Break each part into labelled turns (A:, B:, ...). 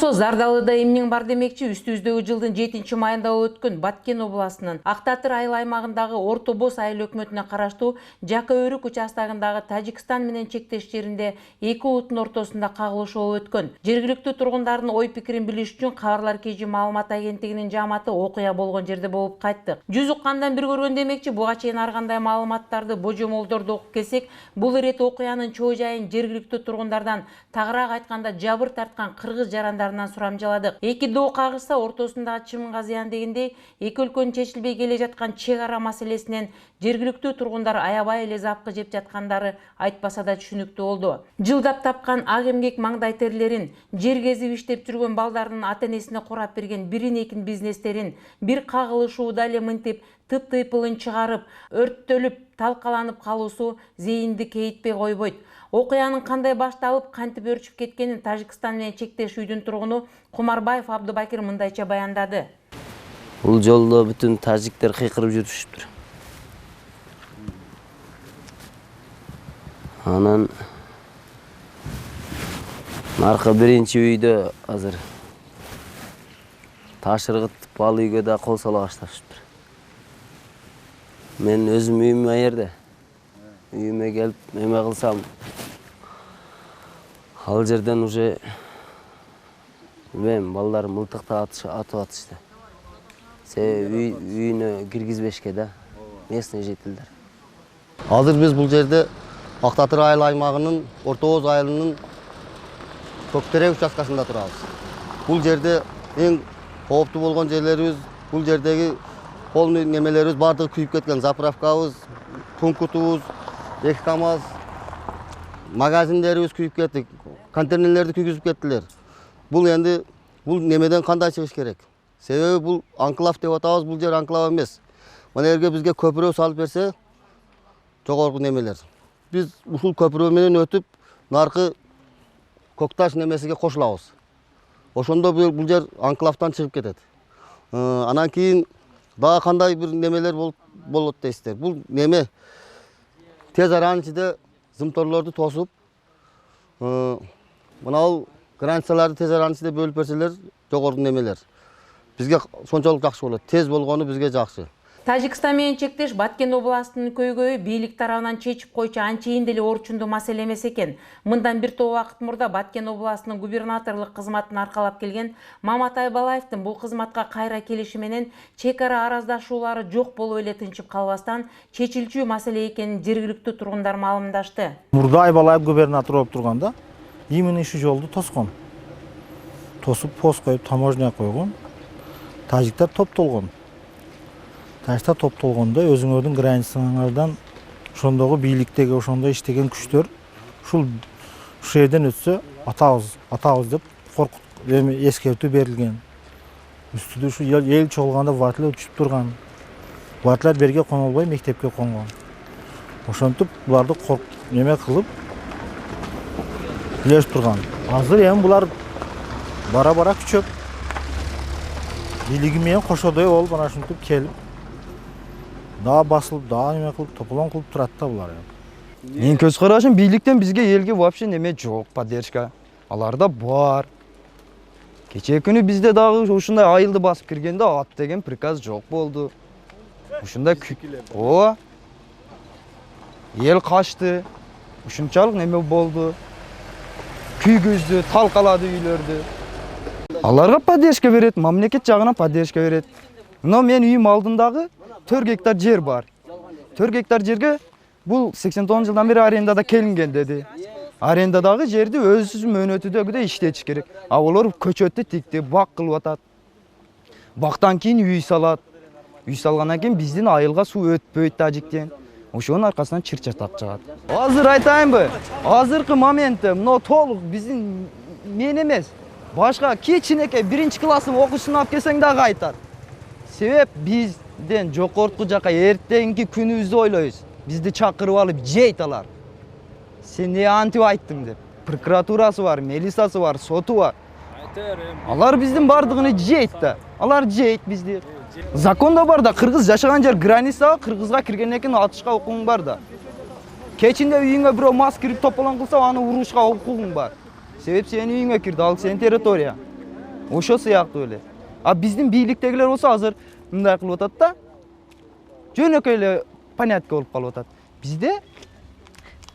A: Болсо Зардалыда эмнең бар демекчи, үстүбүздөгү жылдын 7 майында өткөн Баткен областынын Актатыр айыл аймагындагы Орто Боз айыл өкмөтүнө караштуу Жака Өрүк участагындагы Тажикстан менен чектеш жеринде эки улуттун ортосунда кагылышуу өткөн. Жергиликтүү тургундардын ой пикирин билиш үчүн Кабарлар KG маалымат агенттигинин жааматы окуя болгон жерде болуп кайттык. Жүз уккандан бир көргөн демекчи, буга чейин ар кандай маалыматтарды, божомолдорду окуп келсек, бул ирет окуянын чоо жайын жергиликтүү тургундардан, тагыраак айтканда жабыр тарткан кыргыз жарандарынан сурамжаладык. Эки доо кагышса ортосундагы чымынга зыян дегендей, эки өлкөнүн чечилбей келе жаткан чек ара маселесинен жергиликтүү тургундар аябай эле запкы жеп жаткандары айтпаса да түшүнүктүү болду. Жылдап тапкан ак эмгек маңдай терлерин, жер кезип иштеп жүргөн балдардын ата-энесине курап берген бирин-экин бизнестерин бир кагылышууда эле мынтип тып-тыйпылын чыгарып, өрттөлүп, талкаланып калуусу зээнди кейитпей койбойт. Окуянын кандай башталып, кантип өрчүп кеткенин Тажикстан менен чектеш үйдүн тургуну Кумарбаев Абдубакир мындайча баяндады.
B: Бул жолдо бүтүн тажиктер кыйкырып жүрүшүптүр. Анан наркы биринчи үйдө азыр таш ыргытып ал үйгө да кол сала башташыптыр. Мен өзүм үйүм аерде. Үйүмө келип эме кылсам, ал жерден уже билбейм, балдар мылтыктап атып атышты. Себеби үйүнө киргизбешке да, местный жителдер.
C: Азыр биз бул жерде Актатыр айыл аймагынын Орто Боз айылынын Көктерек участкасында турабыз. Бул жерде эң кооптуу болгон жерлерибиз, бул жердеги полный немелерибиз бардыгы күйүп кеткен. Заправкабыз, пунктубуз, эки КАМАЗ, магазиндерибиз күйүп кетти. Контейнерлерди күйгүзүп кеттилер. Бул энди бул немеден кандай чыгыш керек? Себеби бул анклав деп атабыз, бул жер анклав эмес. Мына жерге бизге көпүрө салып берсе, жогорку немелер. Биз ушул көпүрө менен өтүп, наркы Көкташ немесиге кошулабыз. Ошондо бул жер анклавтан чыгып кетет. Анан кийин дагы кандай бир немелер болот дейсиздер. Бул неме тез аранын ичинде зымторлорду тосуп, мынау границаларды тез аранын ичинде бөлүп берселер, жогорку немелер. Бизге сончолук жакшы болот. Тез болгону бизге жакшы.
A: Тажикстан менен чектеш Баткен областынын көйгөйү бийлик тарабынан чечип койчу анчейин деле орчундуу маселе эмес экен. Мындан бир топ убакыт мурда Баткен областынын губернаторлук кызматын аркалап келген Мамат Айбалаевдин бул кызматка кайра келиши менен чек ара араздашуулары жок болуп эле тынчып калбастан чечилчү маселе экенин жергиликтүү тургундар маалымдашты.
D: Мурда Айбалаев губернатор болуп турганда именно ушул жолду тоскон. Тосуп пост коюп, таможня койгон. Тажиктер топтолгон. Тажиктер топтолгондо өзүңөрдүн границаңардан ошондогу бийликтеги ошондой иштеген күчтөр ушул жерден өтсө атабыз деп коркут эскертүү берилген. Үстүдө ушу эл чогулганда ватилер учуп турган. Ватилер берге коно албай мектепке конгон. Ошентип буларды неме кылып билешип турган. Азыр эми булар бара-бара күчөп бийлиги менен кошодой болуп ana ушинтип келип дагы басылып, дагы неме кылып, тополоң кылып турат да булар.
E: Менин көз карашым бийликтен бизге элге вообще неме жок, поддержка. Аларда бар. Кечээ күнү бизде дагы ушундай айылды басып киргенде ат деген приказ жок болду. Ушундай ооба. Эл качты. Ушунчалык неме болду. Күйгүздү, талкалады үйлөрдү. Аларга поддержка берет, мамлекет жагынан поддержка берет. Но мен үйүм алдындагы 4 гектар жер бар. 4 гектар жерге бул 89 жылдан бери арендада келинген деди. Арендадагы жерди өзү мөөнөтүдөгүдөй иштетиш керек. А олар көчөттү тикти, бак кылып атат. Бактан кийин үй салат. Үй салгандан кийин биздин айылга суу өтпөйт тажиктен. Ошонун аркасынан чыр-чатак чыгат. Азыр айтайынбы? Азыркы моментте мына толук биздин мен эмес. Башка кичинекей 1-классын окуусун алып келсең дагы айтат. Себеп бизден жокортку жака эртеңки күнүбүздү ойлойбуз. Бизди чакырып алып жейт алар. Сен не антип айттың деп. Прокуратурасы бар, милициясы бар, соту бар. Алар биздин бардыгын жейт да. Алар жейт бизди. Законда бар да, кыргыз жашаган жер граница, кыргызга киргенден кийин атышка укугуң бар да. Кечинде үйүңө бирөө мас кирип тополоң кылса, аны урушка укугуң бар. Себеп сенин үйүңө кирди, ал сенин территория. Ошо сыяктуу эле. А биздин бийликтегилер болсо азыр мындай кылып атат да. Жөнөкөй эле понятка болуп калып атат. Бизде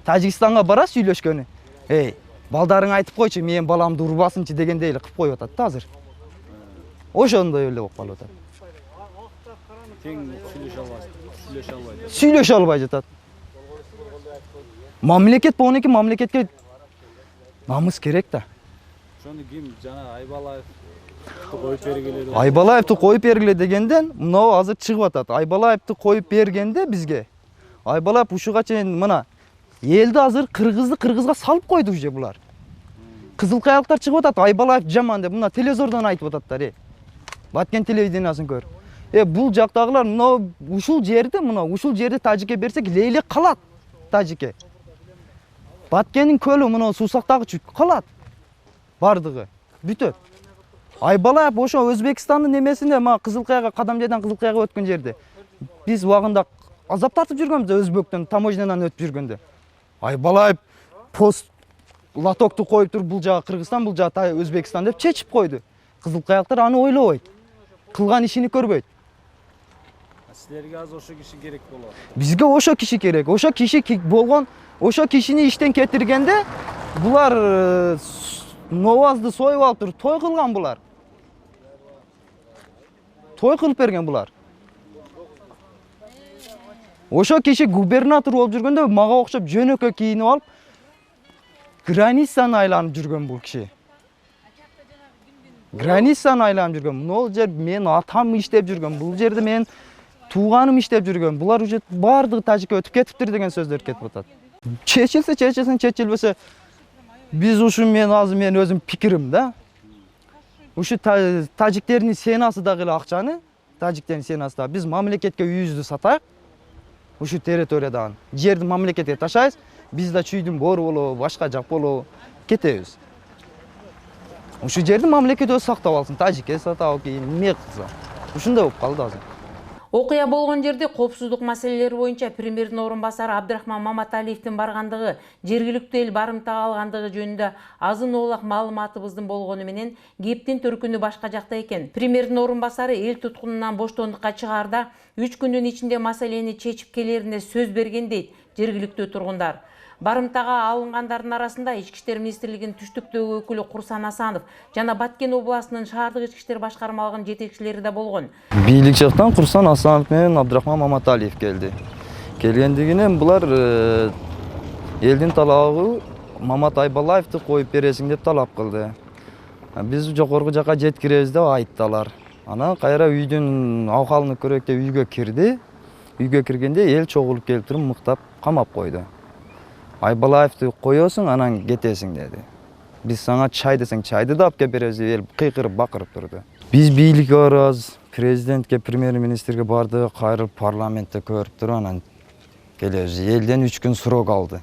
E: Тажикстанга бара сүйлөшкөнү. Эй, балдарың айтып койчу, менин баламды урбасынчы дегендей эле кылып коюп атат да азыр. Ошондой эле болуп калып атат.
F: Тең сүйлөшө албайт.
E: Сүйлөшө албай жатат. Мамлекет болгондон мамлекетке намыс керек да.
F: Ошону ким жана Айбалаевди коюп бергиле деп.
E: Айбалаевди коюп бергиле дегенден мынау азыр чыгып атат. Айбалаевди коюп бергенде бизге Айбалаев ушуга чейин мына элди азыр кыргызга салып койду уже булар. Кызыл каялыктар чыгып атат. Айбалаев жаман деп мына телевизордон айтып ататтар. Баткен телевидениясын көр. Бул жактагылар мына ушул жерди Тажикке берсек лейлек калат. Тажикке. Баткендин көлү мына суусактагы калат. Бардыгы бүтөт. Айбалаев ошо Өзбекстандын немесинде мына Кызыл Каяга кадам жайдан Кызыл Каяга өткөн жерде. Биз убагында азап тартып жүргөнбүз Өзбектен таможнядан өтүп жүргөндө. Айбалаев пост лотокту коюп туруп бул жагы Кыргызстан, бул жагы Өзбекстан деп чечип койду. Кызыл Каяктар аны ойлобойт. Кылган ишини көрбөйт.
F: Силерге азыр ошо киши керек болот.
E: Бизге ошо киши керек. Ошо киши болгон, ошо кишини иштен кетиргенде булар новазды союп алып туруп той кылган булар. Той кылып берген булар. Ошо киши губернатор болуп жүргөндө мага окшоп жөнөкөй кийинип алып границаны айланып жүргөн бул киши. Границаны айланып жүргөн. Бул жер менин атам иштеп жүргөн. Бул жерде менин тууганым иштеп жүргөн. Булар уже бардыгы Тажикке өтүп кетиптир деген сөздөр кетип атат. Чечилсе, чечилбесе биз ушу мен өзүм пикирим да. Ушу тажиктердин сенасы дагы эле акчаны, тажиктердин сенасы да биз мамлекетке үйүбүздү сатайык. Ушу территориядан жерди мамлекетке ташайбыз, биз да чүйдүн бору болобу, башка жак болобу кетебиз. Ушу жерди мамлекет өзү сактап алсын, тажикке сатабы кийин эмне кылса. Ушундай болуп калды азыр.
A: Окуя болгон жерде коопсуздук маселелери боюнча премьердин орун басары Абдрахман Маматалиевдин баргандыгы, жергиликтүү эл барымтага алгандыгы жөнүндө азын оолак маалыматыбыздын болгону менен кептин төркүнү башка жакта экен. Премьердин орун басары эл туткунунан боштондукка чыгаарда 3 күндүн ичинде маселени чечип келерине сөз берген дейт жергиликтүү тургундар. Барымтага алынгандардын арасында Ички иштер министрлигинин түштүктөгү өкүлү Курсан Асанов жана Баткен областынын шаардык ички иштер башкармалыгынын жетекчилери да болгон.
E: Бийлик жактан Курсан Асанов менен Абдрахман Маматалиев келди. Келгендигинен булар элдин талабы Мамат Айбалаевди коюп бересиң деп талап кылды. Биз жогорку жака жеткиребиз деп айттылар. Анан кайра үйдүн абкалын көрөк деп үйгө кирди. Үйгө киргенде эл чогулуп келип туруп мыктап камап койду. Айбалаевди коесуң, анан кетесиң деди. Биз сага чай десең чайды да алып келип беребиз деп эл кыйкырып бакырып турду. Биз бийликке барабыз, президентке, премьер-министрге барды, кайрылып парламентте көрүп туруп анан келебиз. Элден 3 күн срок алды.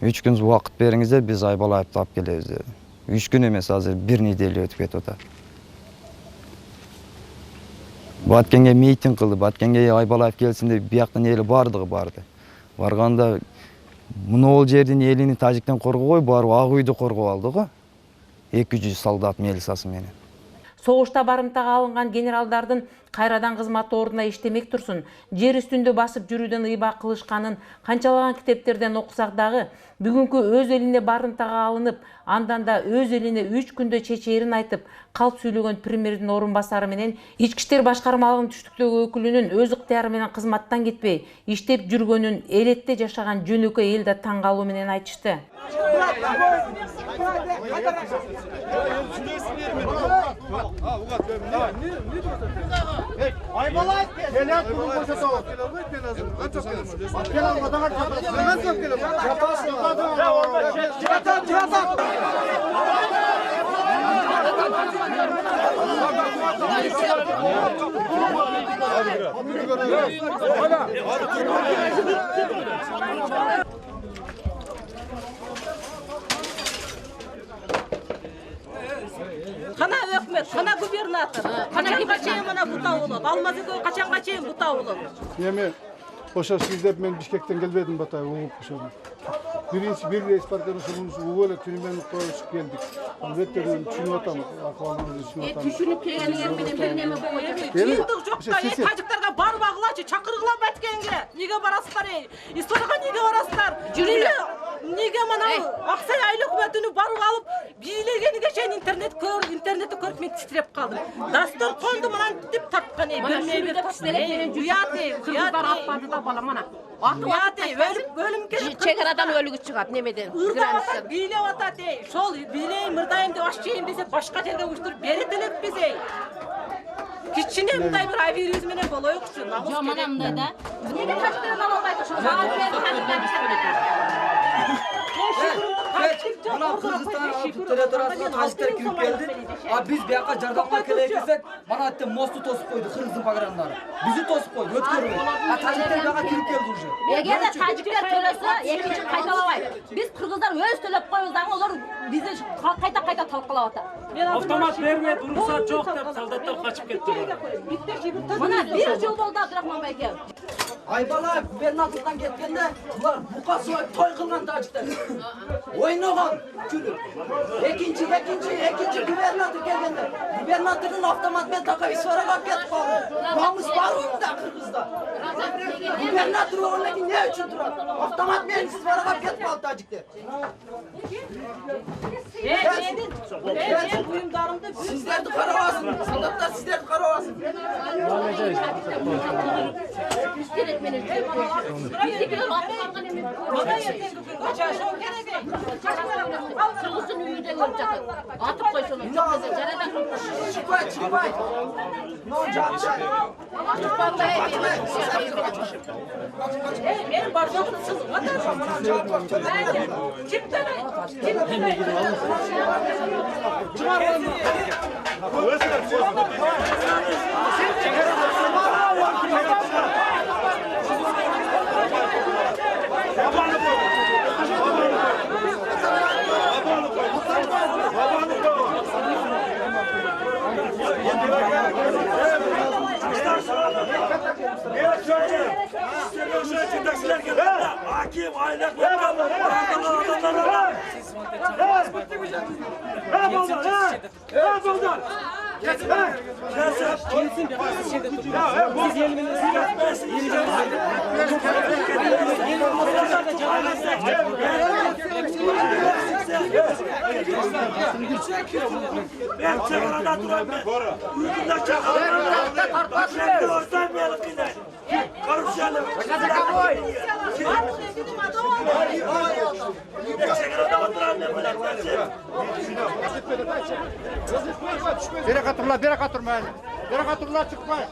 E: 3 күн убакыт бериңиздер, биз Айбалаевди алып келебиз деди. 3 күн эмес, азыр 1 неделя өтүп кетип атат. Баткенге митинг кылды, Баткенге Айбалаев келсин деп бияктын эли бардыгы барды. Барганда мынол жердин элини Тажиктен коргобой, барып Ак үйдү коргоп алды го. 200 солдат милициясы менен.
A: Согушта барымтага алынган генералдардын кайрадан кызмат ордуна иштемек турсун, жер үстүндө басып жүрүүдөн ыйба кылышканын канчалаган китептерден окусак дагы, бүгүнкү өз элине барымтага алынып, андан да өз элине 3 күндө чечээрин айтып, калп сүйлөгөн премьердин орун басары менен Ички иштер башкармалыгынын түштүктөгү өкүлүнүн өз ыктыяры менен кызматтан кетпей, иштеп жүргөнүн элетте жашаган жөнөкөй эл да таң калуу менен айтышты.
G: Айбалаев келет bunu koşatalım. Gel adama
H: Kana hükümet, kana gubernatör, kaçanға чейин мына бута болот. Алмаз экөө качанга чейин бута болот.
G: Эми ошо сиз деп мен Бишкектен келбедим Батай, угуп ошону. Birinci bir reis barken uşumuz böyle tünümen koyup geldik. Albatta düşünüp atamız, ahvalımızı düşünüp atamız.
H: Düşünüp kelgenler menен bir neme болот.
G: Жиынтык
H: Жок да, тажиктарга барып агылачы, чакыргыла Баткенге. Неге барасыздар? Историяга неге барасыздар? Жүрүлө. Неге мына Аксай айлык өкмөтүнү барып алып, бийлегениге чейин интернетти көрүп мен титиреп калдым. Дастор конду мынантип тарткан, бермейбир тапсырып. Кыргыздар атпады да бала мына. Өлүмгө
I: чекарадан өлүгү чыгат немеден
H: границадан бийлеп атат ошол бийлейм мырдайым деп аш жейм десе башка жерге уштуруп берет элек биз кичине мындай бир авирюз менен болоюкчу жок мына мындай да эмнеге тажиктардан ала албайт ошо
E: Mına Kırgızistan territoriyasına tacikler kirip geldi. Biz bir yaka jardamlar kelek desek, bana hatta mostu tosup koydu Kırgız'ın bagranları. Bizi tosup koydu, ötkörüyor. Tacikler bir yaka kirip geldi уже.
I: Eğer de tacikler төлөсө, экинчи кайталабайт. Биз кыргыздар өз төлөп коебуз дагы олар бизди кайта талкалап атат.
F: Автомат берме, рұқсат жоқ деп солдаттар қачып кетті.
I: Мына бир жыл болду Абдрахман байке.
E: Aybala gubernatordan ketkende bular buka soyup toy kılgan tacikler. Oynagan külü. Ekinci gubernator gelgende. Gubernatorun avtomatmen takıp isvara kap ketip kaldı. Namus var oyunda Kırgız'da. Gubernator oğlaki ne üçün durar? Avtomatmen isvara kap ketip kaldı tacikler. Sizler de karavasın. Soldatlar sizler de karavasın.
I: Kırgız'ın üyüde görüp жатат. Atıp koysunlar. Çok güzel. Jaradan
E: Çıkmay. No jatçay.
H: Benim barcağımda sızıp
J: Hakim, aylak
G: Bere katırmayın. Bere katırlar çıkmayın.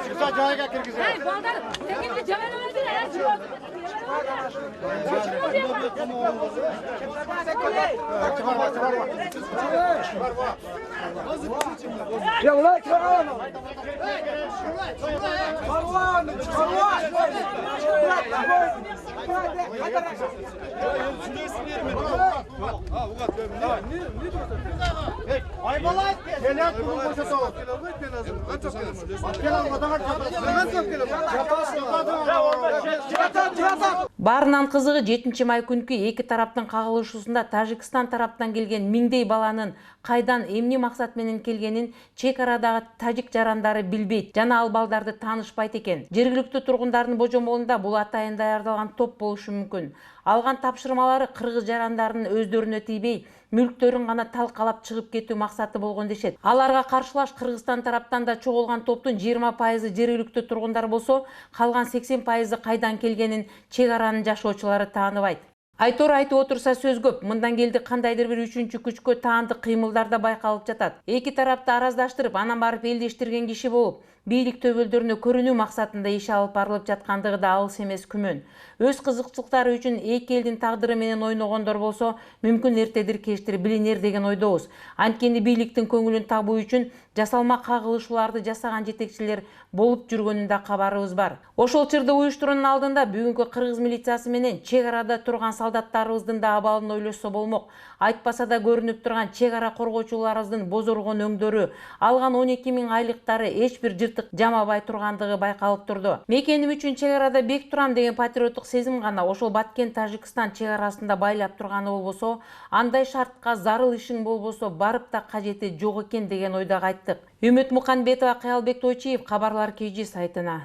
G: Çıksa cahaya kirgizin.
I: Hey, balдар, tekinde cevene öldür ya.
E: Ya ulan çıkaralım.
G: Aybalar, helal kurun boşa tavuk.
A: Баарынан кызыгы 7 май күнкү эки тараптын кагылышуусунда Тажикстан тараптан келген миңдей баланын кайдан эмне максат менен келгенин чек арадагы тажик жарандары билбейт жана ал балдарды таанышпайт экен. Жергиликтүү тургундардын божомолунда бул атайын даярдалган топ болушу мүмкүн. Алган тапшырмалары кыргыз жарандарынын өздөрүнө тийбей, мүлктөрүн гана талкалап чыгып кетүү максаты болгон дешет. Аларга каршылаш Кыргызстан тараптан да чогулган топтун 20% жергиликтүү тургундар болсо, калган 80% кайдан келгенин чек аранын жашоочулары тааныбайт. Айтор айтып отурса сөз көп. Мындан келди кандайдыр бир үчүнчү күчкө таандык кыймылдар да байкалып жатат. Эки тарапты араздаштырып, анан барып элдештирген киши болуп, бийлик төбөлдөрүнө көрүнүү максатында иш алып барылып жаткандыгы да алыс эмес күмөн. Өз кызыкчылыктары үчүн эки элдин тагдыры менен ойногондор болсо, мүмкүн эртедир кечтир билинер деген ойдобуз. Анткени бийликтин көңүлүн табуу үчүн жасалма кагылышууларды жасаган жетекчилер болуп жүргөнүн да кабарыбыз бар. Ошол чырды уюштуруунун алдында бүгүнкү кыргыз милициясы менен чек арада турган солдаттарыбыздын да абалын ойлошсо болмок. Айтпаса да көрүнүп турган чек ара коргоочуларыбыздын бозоргон өңдөрү, алган 12 000 айлыктары эч бир жыртык жамабай тургандыгы байкалып турду. Мекеним үчүн чек арада бек турам деген патриоттук сезим гана ошол Баткен Тажикстан чек арасында байлап турганы болбосо, андай шартка зарыл ишиң болбосо барып да кажети жок экен деген ойдо кайттык. Үмүт Муканбетова, Кыялбек Тойчиев, Кабарлар KG сайтына.